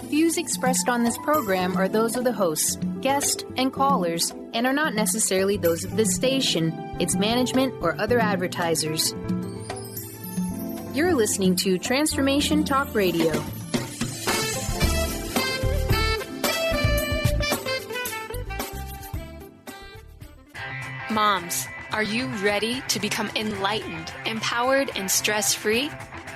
Views expressed on this program are those of the hosts, guests, and callers, and are not necessarily those of this station, its management, or other advertisers. You're listening to Transformation Talk Radio. Moms, are you ready to become enlightened, empowered, and stress-free?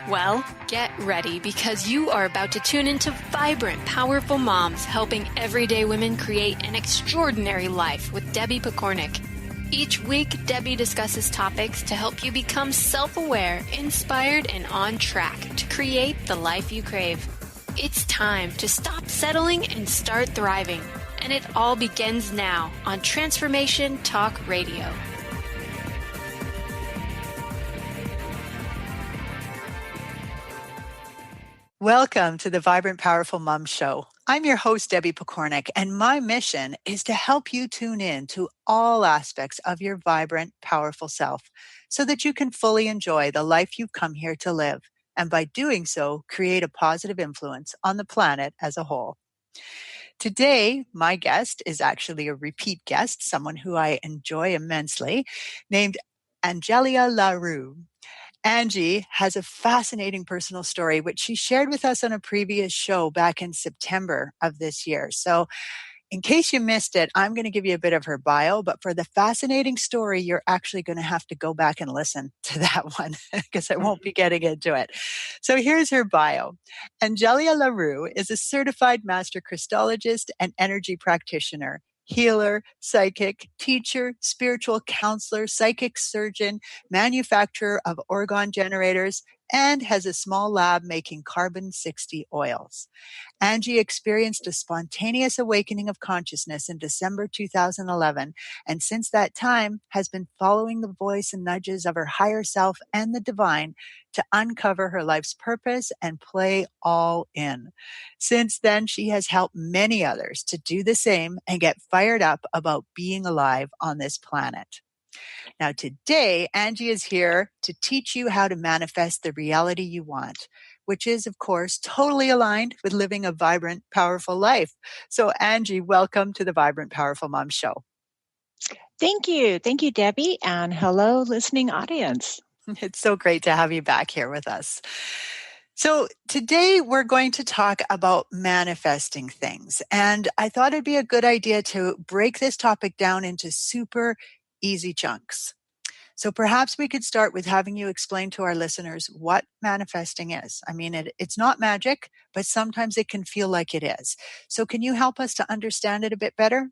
Well, get ready because you are about to tune into vibrant, powerful moms helping everyday women create an extraordinary life with Debbie Pokornik. Each week, Debbie discusses topics to help you become self-aware, inspired, and on track to create the life you crave. It's time to stop settling and start thriving. And it all begins now on Transformation Talk Radio. Welcome to the Vibrant Powerful Mom Show. I'm your host, Debbie Pokornik, and my mission is to help you tune in to all aspects of your vibrant, powerful self so that you can fully enjoy the life you've come here to live, and by doing so, create a positive influence on the planet as a whole. Today, my guest is actually a repeat guest, someone who I enjoy immensely, named Angelia LaRue. Angie has a fascinating personal story, which she shared with us on a previous show back in September of this year. So in case you missed it, I'm going to give you a bit of her bio, but for the fascinating story, you're actually going to have to go back and listen to that one because I won't be getting into it. So here's her bio. Angelia LaRue is a certified master Christologist and energy practitioner, healer, psychic, teacher, spiritual counselor, psychic surgeon, manufacturer of orgone generators, and has a small lab making carbon-60 oils. Angie experienced a spontaneous awakening of consciousness in December 2011, and since that time has been following the voice and nudges of her higher self and the divine to uncover her life's purpose and play all in. Since then, she has helped many others to do the same and get fired up about being alive on this planet. Now, today, Angie is here to teach you how to manifest the reality you want, which is, of course, totally aligned with living a vibrant, powerful life. So, Angie, welcome to the Vibrant Powerful Mom Show. Thank you. Thank you, Debbie. And hello, listening audience. It's so great to have you back here with us. So today we're going to talk about manifesting things. And I thought it'd be a good idea to break this topic down into super easy chunks. So perhaps we could start with having you explain to our listeners what manifesting is. I mean, it's not magic, but sometimes it can feel like it is. So can you help us to understand it a bit better?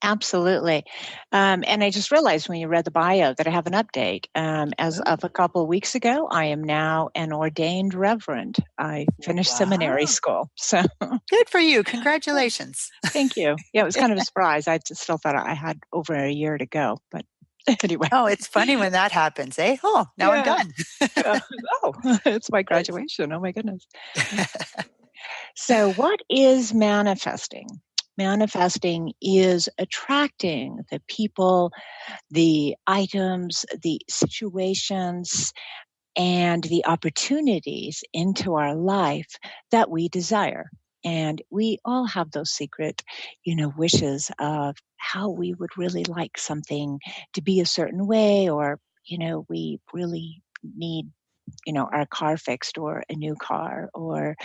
Absolutely. And I just realized when you read the bio that I have an update. As of a couple of weeks ago, I am now an ordained reverend. I finished seminary school. So good for you. Congratulations. Thank you. Yeah, it was kind of a surprise. I just still thought I had over a year to go, but anyway. Oh, it's funny when that happens, eh? Oh, now I'm done. It's my graduation. Oh my goodness. So what is manifesting? Manifesting is attracting the people, the items, the situations, and the opportunities into our life that we desire. And we all have those secret, wishes of how we would really like something to be a certain way, or, we really need, our car fixed or a new car, or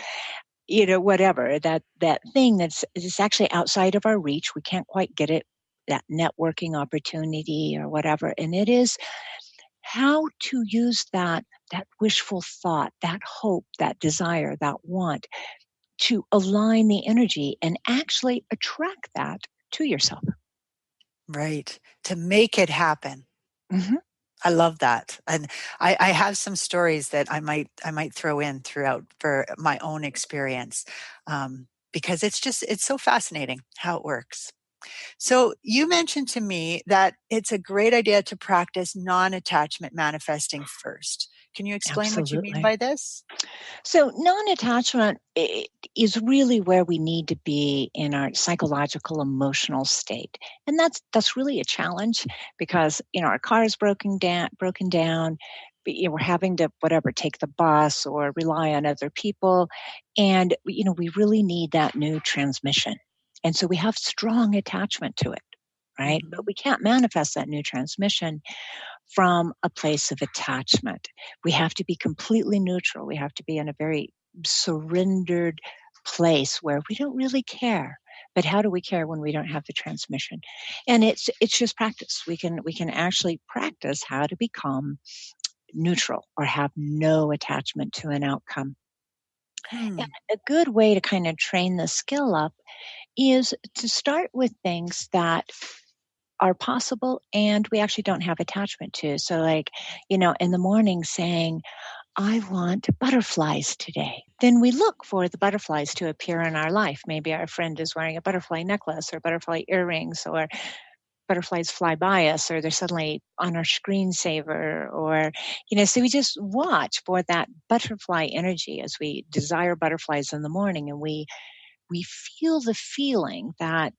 whatever, that thing that's actually outside of our reach. We can't quite get it, that networking opportunity or whatever. And it is how to use that wishful thought, that hope, that desire, that want to align the energy and actually attract that to yourself. Right. To make it happen. Mm-hmm. I love that. And I have some stories that I might throw in throughout for my own experience, because it's so fascinating how it works. So you mentioned to me that it's a great idea to practice non-attachment manifesting first. Can you explain what you mean by this? So non-attachment is really where we need to be in our psychological, emotional state. And that's really a challenge because, our car is broken down. we're having to, whatever, take the bus or rely on other people. And, we really need that new transmission. And so we have strong attachment to it, right? But we can't manifest that new transmission from a place of attachment. We have to be completely neutral. We have to be in a very surrendered place where we don't really care. But how do we care when we don't have the transmission? And it's just practice. We can actually practice how to become neutral or have no attachment to an outcome. And a good way to kind of train the skill up is to start with things that are possible and we actually don't have attachment to. So like, in the morning saying, I want butterflies today. Then we look for the butterflies to appear in our life. Maybe our friend is wearing a butterfly necklace or butterfly earrings, or butterflies fly by us, or they're suddenly on our screensaver, or, so we just watch for that butterfly energy as we desire butterflies in the morning, and we feel the feeling that,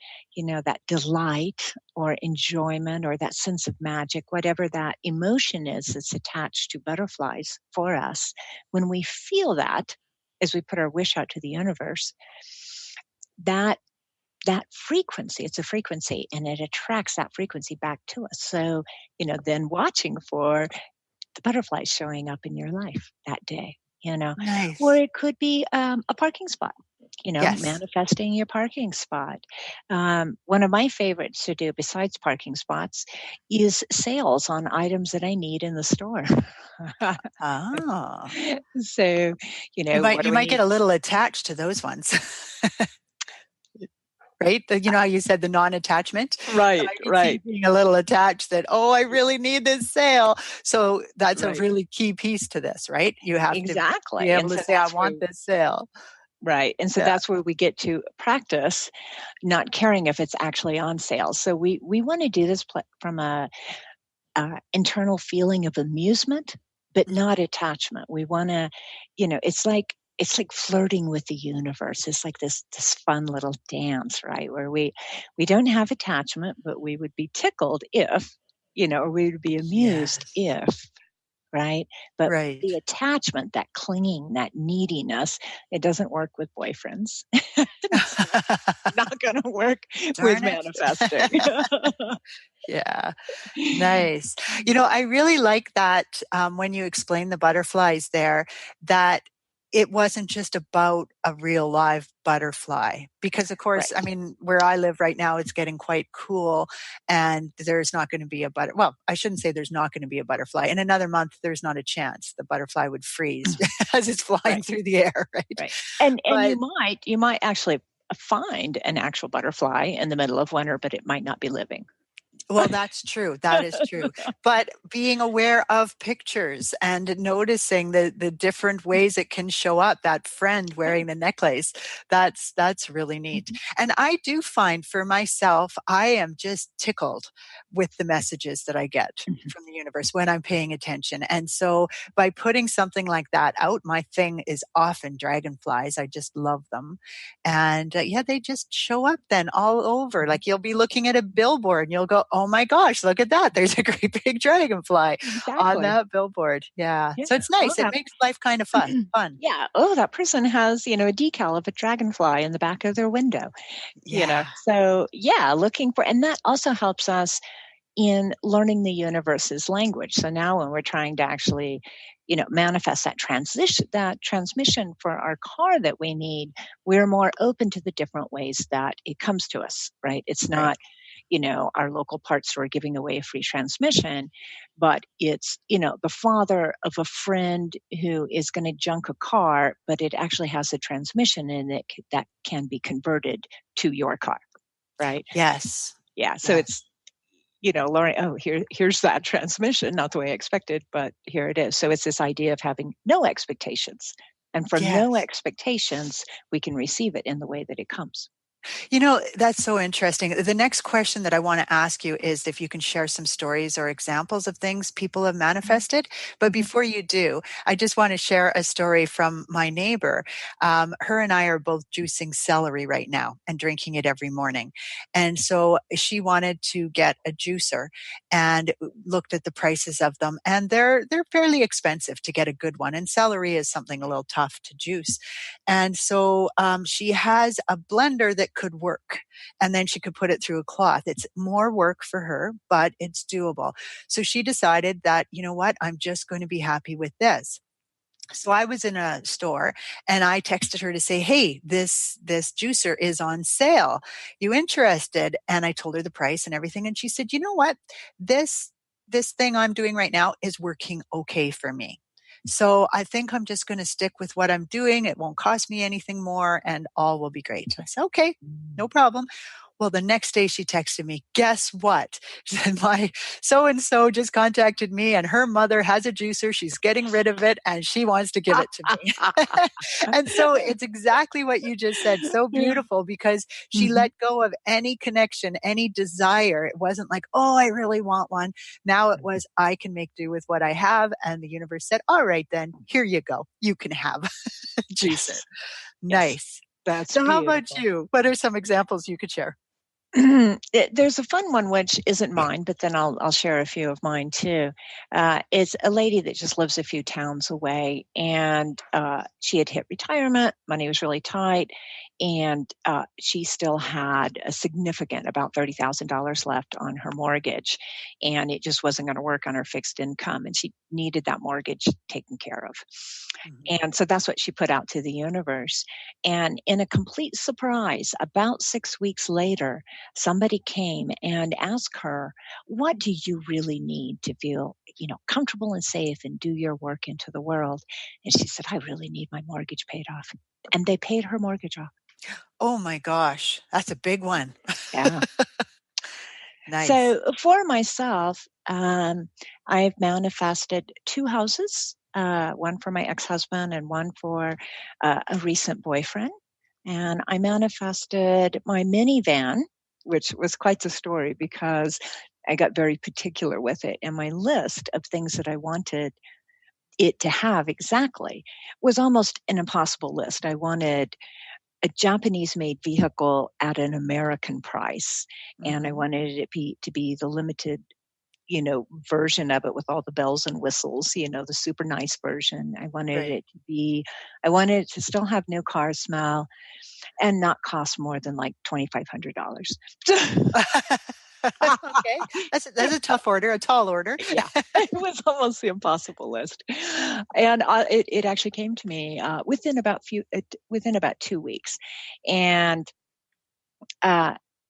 that delight or enjoyment or that sense of magic, whatever that emotion is that's attached to butterflies for us. When we feel that, as we put our wish out to the universe, that frequency, it's a frequency, and it attracts that frequency back to us. So, then watching for the butterflies showing up in your life that day, Nice. or it could be a parking spot. Yes. Manifesting your parking spot. One of my favorites to do besides parking spots is sales on items that I need in the store. Oh. So, You might get a little attached to those ones. Right? How you said the non-attachment? Right. Being a little attached that, I really need this sale. So that's a really key piece to this, right? You have to be able to say, I want this sale. Right. And so that's where we get to practice not caring if it's actually on sale. So we want to do this from a internal feeling of amusement, but not attachment. We want to, it's like flirting with the universe. It's like this fun little dance, right? Where we don't have attachment, but we would be tickled if, or we would be amused if, right? But the attachment, that clinging, that neediness, it doesn't work with boyfriends. It's not going to work with manifesting. Yeah. Nice. I really like that when you explain the butterflies there, that it wasn't just about a real live butterfly, because of course, I mean, where I live right now, it's getting quite cool, and there's not going to be well, I shouldn't say there's not going to be a butterfly. In another month, there's not a chance the butterfly would freeze as it's flying through the air, right? And you might actually find an actual butterfly in the middle of winter, but it might not be living. Well, that's true. That is true. But being aware of pictures and noticing the different ways it can show up, that friend wearing the necklace, that's really neat. And I do find for myself, I am just tickled with the messages that I get from the universe when I'm paying attention. And so by putting something like that out, my thing is often dragonflies. I just love them. And they just show up then all over. Like you'll be looking at a billboard and you'll go, oh my gosh, look at that. There's a great big dragonfly on that billboard. Yeah. So it's nice. It makes life kind of fun. Yeah. Oh, that person has, a decal of a dragonfly in the back of their window. So looking for, and that also helps us in learning the universe's language. So now when we're trying to actually, manifest that transmission for our car that we need, we're more open to the different ways that it comes to us, right? It's not, our local parts store giving away a free transmission, but it's, the father of a friend who is going to junk a car, but it actually has a transmission in it that can be converted to your car, right? Yes. Yeah. So it's, learning, here's that transmission, not the way I expected, but here it is. So it's this idea of having no expectations. And from no expectations, we can receive it in the way that it comes. That's so interesting. The next question that I want to ask you is if you can share some stories or examples of things people have manifested. But before you do, I just want to share a story from my neighbor. Her and I are both juicing celery right now and drinking it every morning. And so she wanted to get a juicer and looked at the prices of them. And they're fairly expensive to get a good one. And celery is something a little tough to juice. And so she has a blender that could work, and then she could put it through a cloth. It's more work for her, but it's doable. So she decided that, you know what, I'm just going to be happy with this. So I was in a store and I texted her to say, hey, this juicer is on sale. You interested? And I told her the price and everything. And she said, you know what? This thing I'm doing right now is working okay for me. So I think I'm just going to stick with what I'm doing. It won't cost me anything more and all will be great. I said, okay, no problem. Well, the next day she texted me, guess what? She said, my so-and-so just contacted me and her mother has a juicer. She's getting rid of it and she wants to give it to me. And so it's exactly what you just said. So beautiful because she let go of any connection, any desire. It wasn't like, oh, I really want one. Now it was, I can make do with what I have. And the universe said, all right, then here you go. You can have a juicer. Yes. Nice. That's so beautiful. How about you? What are some examples you could share? There's a fun one, which isn't mine, but then I'll share a few of mine too. It's a lady that just lives a few towns away, and she had hit retirement. Money was really tight, and she still had a significant, about $30,000 left on her mortgage, and it just wasn't going to work on her fixed income, and she needed that mortgage taken care of. And so that's what she put out to the universe. And in a complete surprise, about 6 weeks later, somebody came and asked her, what do you really need to feel, comfortable and safe and do your work into the world? And she said, I really need my mortgage paid off. And they paid her mortgage off. Oh my gosh, that's a big one. Yeah. Nice. So for myself, I've manifested 2 houses, one for my ex-husband and one for a recent boyfriend. And I manifested my minivan, which was quite the story because I got very particular with it. And my list of things that I wanted it to have exactly was almost an impossible list. I wanted a Japanese-made vehicle at an American price, and I wanted it to be the limited, version of it with all the bells and whistles, the super nice version. I wanted it to still have no car smell and not cost more than like $2,500. Okay, that's a tough order, a tall order. Yeah, it was almost the impossible list, and it actually came to me within about 2 weeks, and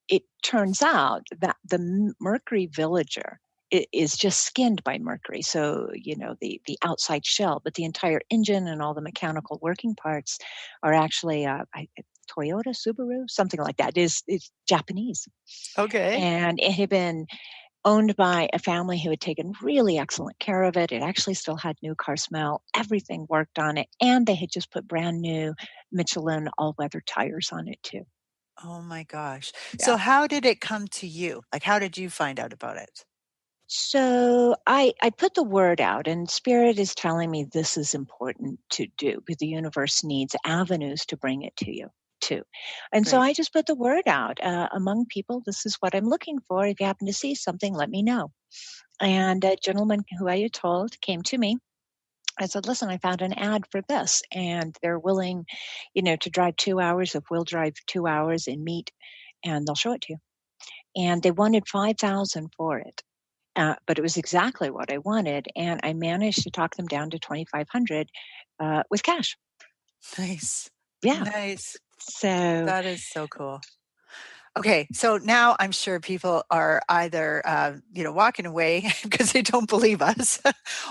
it turns out that the Mercury Villager is just skinned by Mercury, so the outside shell, but the entire engine and all the mechanical working parts are actually Toyota, Subaru, something like that. It's Japanese. Okay. And it had been owned by a family who had taken really excellent care of it. It actually still had new car smell. Everything worked on it. And they had just put brand new Michelin all-weather tires on it too. Oh my gosh. Yeah. So how did it come to you? Like, how did you find out about it? So I put the word out, and Spirit is telling me this is important to do because the universe needs avenues to bring it to you too. And so Great. I just put the word out among people. This is what I'm looking for. If you happen to see something, let me know. And a gentleman who I had told came to me. I said, listen, I found an ad for this, and they're willing, to drive 2 hours if we'll drive 2 hours and meet, and they'll show it to you. And they wanted $5,000 for it. But it was exactly what I wanted, and I managed to talk them down to $2,500 with cash. Nice. Yeah. Nice. So that is so cool. Okay, so now I'm sure people are either, walking away because they don't believe us,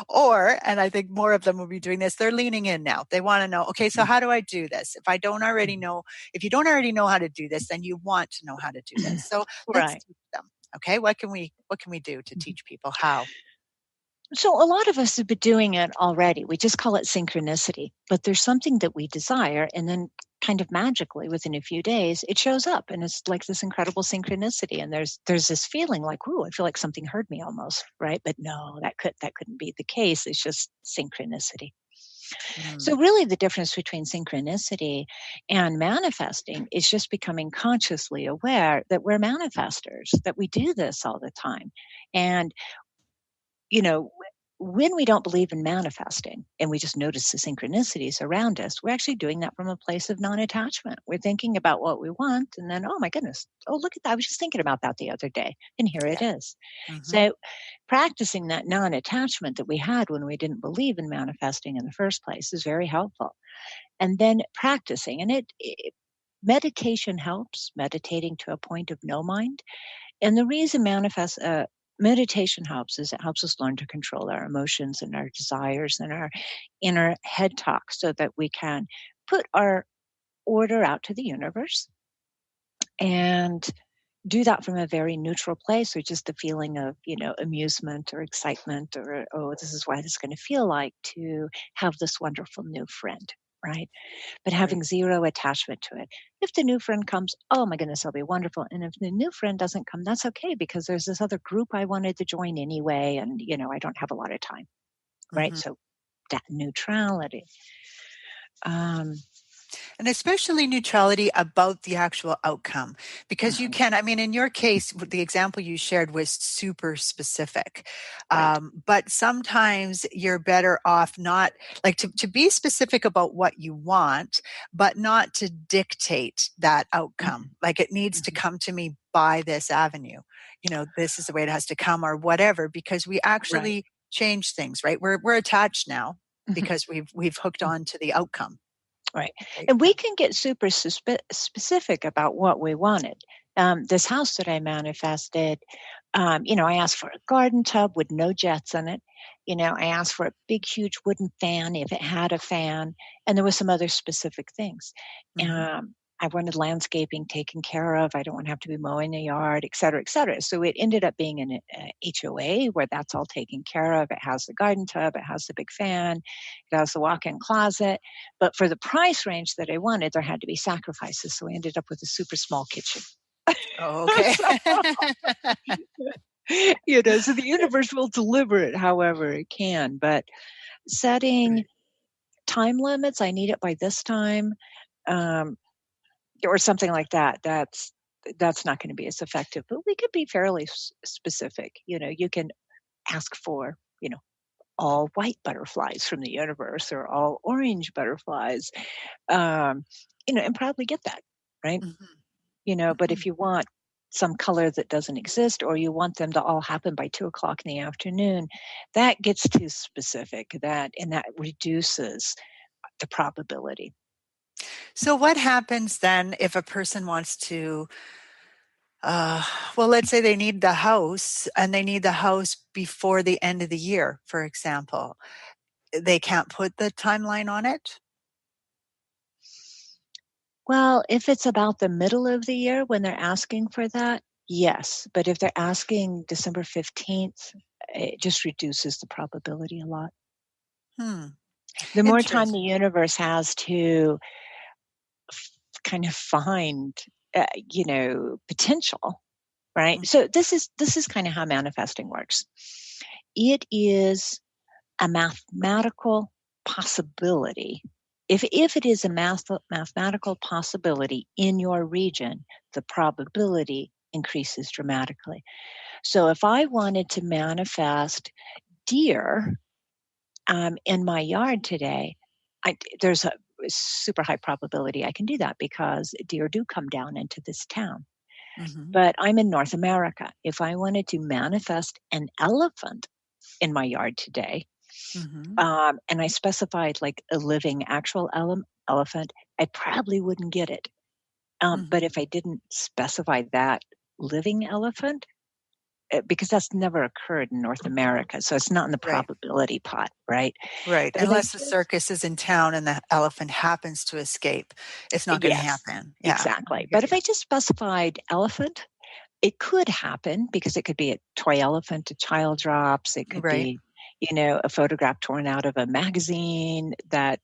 or, and I think more of them will be doing this, they're leaning in now. They want to know, okay, so how do I do this? If you don't already know how to do this, then you want to know how to do this. So let's teach them. Okay, what can we do to teach people how? So a lot of us have been doing it already. We just call it synchronicity, but there's something that we desire, and then kind of magically within a few days, it shows up, and it's like this incredible synchronicity. And there's this feeling like, ooh, I feel like something heard me almost, right? But no, that couldn't be the case. It's just synchronicity. So really the difference between synchronicity and manifesting is just becoming consciously aware that we're manifestors, that we do this all the time. And, when we don't believe in manifesting and we just notice the synchronicities around us, we're actually doing that from a place of non-attachment. We're thinking about what we want, and then, oh my goodness, oh, look at that. I was just thinking about that the other day, and here it is. So practicing that non-attachment that we had when we didn't believe in manifesting in the first place is very helpful. And then practicing, and meditation helps, meditating to a point of no mind. And the reason meditation helps is it helps us learn to control our emotions and our desires and our inner head talk so that we can put our order out to the universe and do that from a very neutral place, or just the feeling of, amusement or excitement, or, oh, this is what it's going to feel like to have this wonderful new friend, right? But having zero attachment to it. If the new friend comes, oh my goodness, that'll be wonderful. And if the new friend doesn't come, that's okay, because there's this other group I wanted to join anyway, and, I don't have a lot of time, right? So that neutrality. And especially neutrality about the actual outcome, because you can, in your case, the example you shared was super specific. But sometimes you're better off not like to be specific about what you want, but not to dictate that outcome. Like it needs to come to me by this avenue. This is the way it has to come or whatever, because we actually change things, right? We're attached now because we've hooked on to the outcome. Right. And we can get super specific about what we wanted. This house that I manifested, I asked for a garden tub with no jets in it. I asked for a big, huge wooden fan if it had a fan. And there were some other specific things. I wanted landscaping taken care of. I don't want to have to be mowing the yard, et cetera, et cetera. So it ended up being an HOA where that's all taken care of. It has the garden tub. It has the big fan. It has the walk-in closet. But for the price range that I wanted, there had to be sacrifices. So I ended up with a super small kitchen. Oh, okay. So the universe will deliver it however it can. But setting time limits, I need it by this time, or something like that, that's not going to be as effective. But we could be fairly specific. You can ask for, all white butterflies from the universe or all orange butterflies, and probably get that, right? But if you want some color that doesn't exist, or you want them to all happen by 2:00 in the afternoon, that gets too specific, and that reduces the probability. So what happens then if a person wants to, let's say they need the house and they need the house before the end of the year, for example. They can't put the timeline on it? Well, if it's about the middle of the year when they're asking for that, yes. But if they're asking December 15th, it just reduces the probability a lot. The more time the universe has to kind of find, potential, right? So this is kind of how manifesting works. It is a mathematical possibility. If it is a mathematical possibility in your region, the probability increases dramatically. So if I wanted to manifest deer in my yard today, there's a super high probability I can do that because deer do come down into this town. But I'm in North America. If I wanted to manifest an elephant in my yard today, and I specified like a living actual elephant, I probably wouldn't get it. But if I didn't specify that living elephant, because that's never occurred in North America, so it's not in the probability pot, right? Right. But unless the circus is in town and the elephant happens to escape, it's not going to happen. Yeah. Exactly. But if I just specified elephant, it could happen because it could be a toy elephant a child drops. It could be, a photograph torn out of a magazine that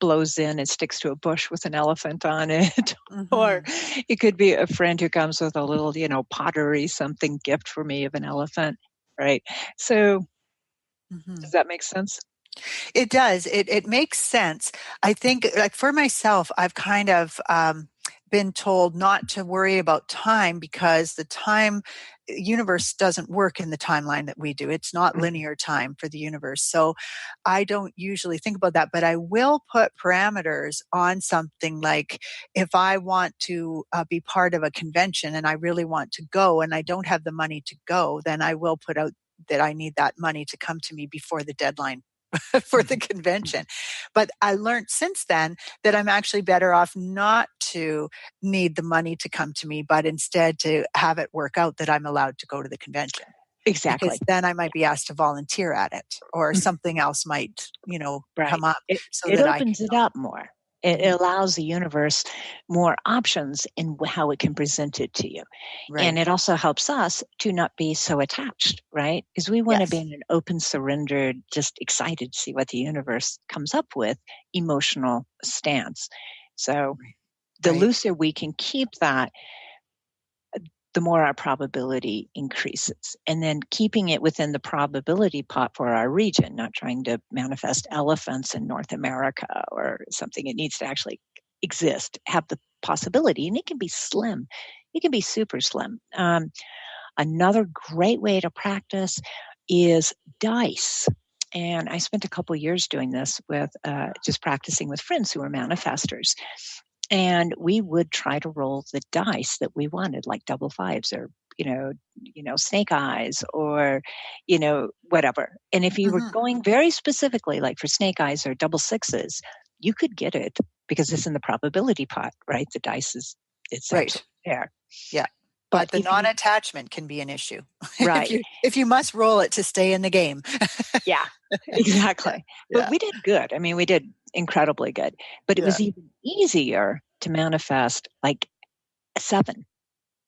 blows in and sticks to a bush with an elephant on it. Mm-hmm. Or it could be a friend who comes with a little, pottery, something gift for me of an elephant, right? So does that make sense? It does. It makes sense. I think, like for myself, I've kind of been told not to worry about time because the universe doesn't work in the timeline that we do. It's not linear time for the universe. So I don't usually think about that, but I will put parameters on something like if I want to be part of a convention and I really want to go and I don't have the money to go, then I will put out that I need that money to come to me before the deadline for the convention. But I learned since then that I'm actually better off not to need the money to come to me, but instead to have it work out that I'm allowed to go to the convention. Exactly. Because then I might be asked to volunteer at it or something else might, come up. It that opens it up more. It allows the universe more options in how it can present it to you. Right. And it also helps us to not be so attached, right? Because we want to be in an open, surrendered, just excited to see what the universe comes up with emotional stance. So the looser we can keep that, the more our probability increases. And then keeping it within the probability pot for our region, not trying to manifest elephants in North America or something. It needs to actually exist, have the possibility, and it can be slim. It can be super slim. Another great way to practice is dice. And I spent a couple of years doing this with just practicing with friends who are manifestors. And we would try to roll the dice that we wanted, like double fives or, snake eyes or, whatever. And if you were going very specifically, like for snake eyes or double sixes, you could get it because it's in the probability pot, right? The dice it's actually there. Yeah. But the non-attachment can be an issue. Right. if you must roll it to stay in the game. Yeah, exactly. But we did good. I mean, we did incredibly good. But it was even easier to manifest like a 7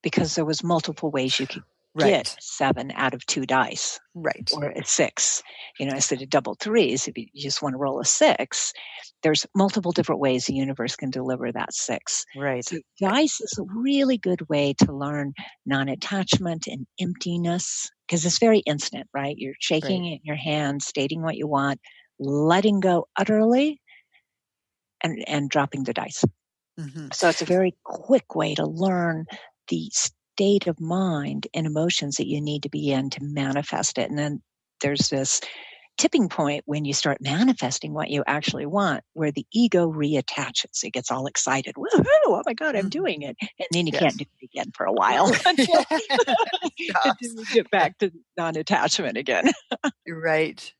because there was multiple ways you could get 7 out of 2 dice. Right. Or a 6. Instead of double 3s, if you just want to roll a 6, there's multiple different ways the universe can deliver that 6. Right. So dice is a really good way to learn non-attachment and emptiness because it's very instant, right? You're shaking it in your hand, stating what you want, letting go utterly, and dropping the dice. So it's a very quick way to learn the state of mind and emotions that you need to be in to manifest it. And then there's this tipping point when you start manifesting what you actually want, where the ego reattaches. It gets all excited. Woohoo! Oh my God, I'm doing it. And then you can't do it again for a while until you get back to non-attachment again. Right.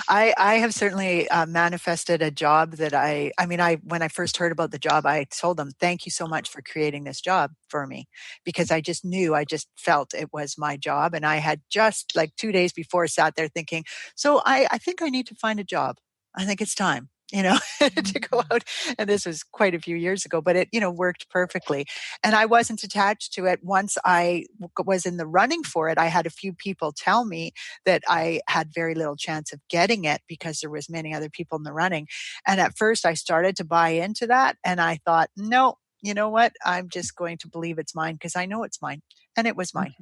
I have certainly manifested a job that when I first heard about the job, I told them, thank you so much for creating this job for me, because I just felt it was my job. And I had just like 2 days before sat there thinking, so I think I need to find a job. I think it's time. To go out. And this was quite a few years ago, but it, worked perfectly. And I wasn't attached to it. Once I was in the running for it, I had a few people tell me that I had very little chance of getting it because there was many other people in the running. And at first I started to buy into that. And I thought, no, you know what? I'm just going to believe it's mine because I know it's mine. And it was mine.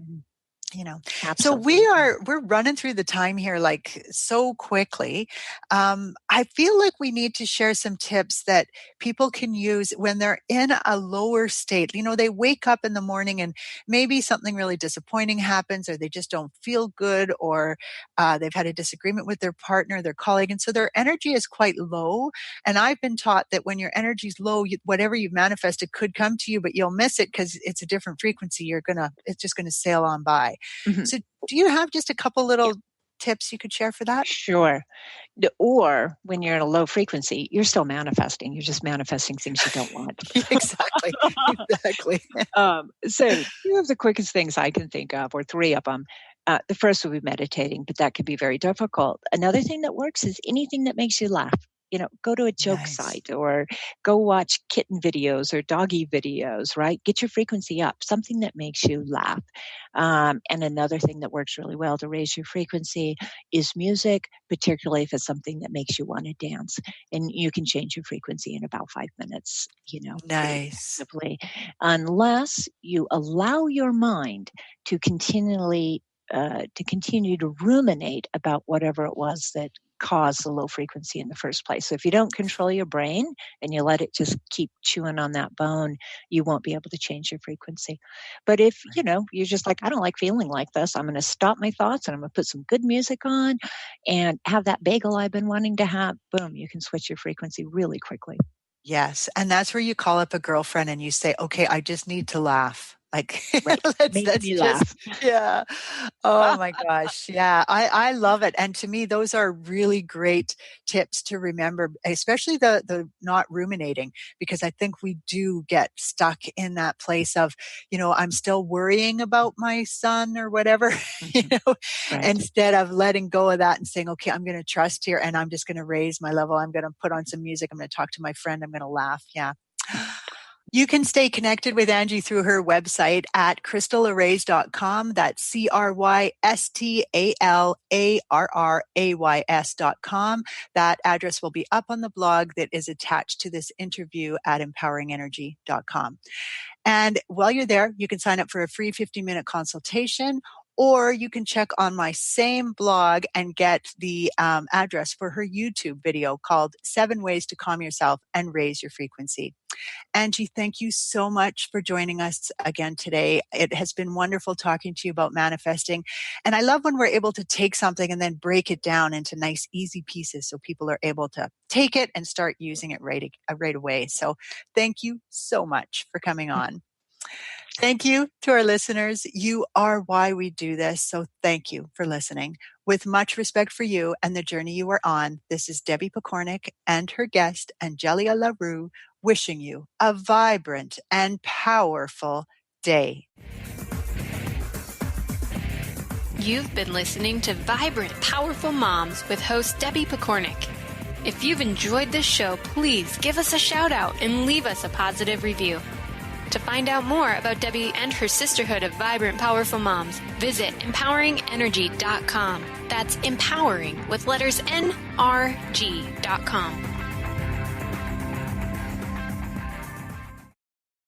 So we're running through the time here like so quickly. I feel like we need to share some tips that people can use when they're in a lower state. They wake up in the morning and maybe something really disappointing happens, or they just don't feel good, or they've had a disagreement with their partner, their colleague. And so their energy is quite low. And I've been taught that when your energy is low, whatever you've manifested could come to you, but you'll miss it because it's a different frequency. It's just going to sail on by. So do you have just a couple little tips you could share for that? Sure. Or when you're in a low frequency, you're still manifesting. You're just manifesting things you don't want. Exactly. So 2 of the quickest things I can think of, or 3 of them. The first would be meditating, but that can be very difficult. Another thing that works is anything that makes you laugh. go to a joke Nice. site or go watch kitten videos or doggy videos, right? Get your frequency up, something that makes you laugh. And another thing that works really well to raise your frequency is music, particularly if it's something that makes you want to dance. And you can change your frequency in about 5 minutes, pretty Nice. effectively, unless you allow your mind to continue to ruminate about whatever it was that caused the low frequency in the first place. So if you don't control your brain and you let it just keep chewing on that bone, you won't be able to change your frequency. But if, you're just like, I don't like feeling like this, I'm going to stop my thoughts and I'm going to put some good music on and have that bagel I've been wanting to have, boom, you can switch your frequency really quickly. Yes. And that's where you call up a girlfriend and you say, okay, I just need to laugh. Like, Right. let's Make me just, laugh. yeah. Oh my gosh. Yeah. I love it. And to me, those are really great tips to remember, especially the not ruminating, because I think we do get stuck in that place of, I'm still worrying about my son or whatever, Right. instead of letting go of that and saying, okay, I'm going to trust here and I'm just going to raise my level. I'm going to put on some music. I'm going to talk to my friend. I'm going to laugh. Yeah. You can stay connected with Angie through her website at crystalarrays.com. That's crystalarrays.com. That address will be up on the blog that is attached to this interview at empoweringenergy.com. And while you're there, you can sign up for a free 15-minute consultation, or you can check on my same blog and get the address for her YouTube video called 7 Ways to Calm Yourself and Raise Your Frequency. Angie, thank you so much for joining us again today. It has been wonderful talking to you about manifesting. And I love when we're able to take something and then break it down into nice, easy pieces so people are able to take it and start using it right away. So thank you so much for coming on. Thank you to our listeners. You are why we do this. So thank you for listening. With much respect for you and the journey you are on, this is Debbie Pokornik and her guest, Angelia LaRue, wishing you a vibrant and powerful day. You've been listening to Vibrant, Powerful Moms with host Debbie Pokornik. If you've enjoyed this show, please give us a shout out and leave us a positive review. To find out more about Debbie and her sisterhood of vibrant, powerful moms, visit empoweringenergy.com. That's empowering with letters NRG.com.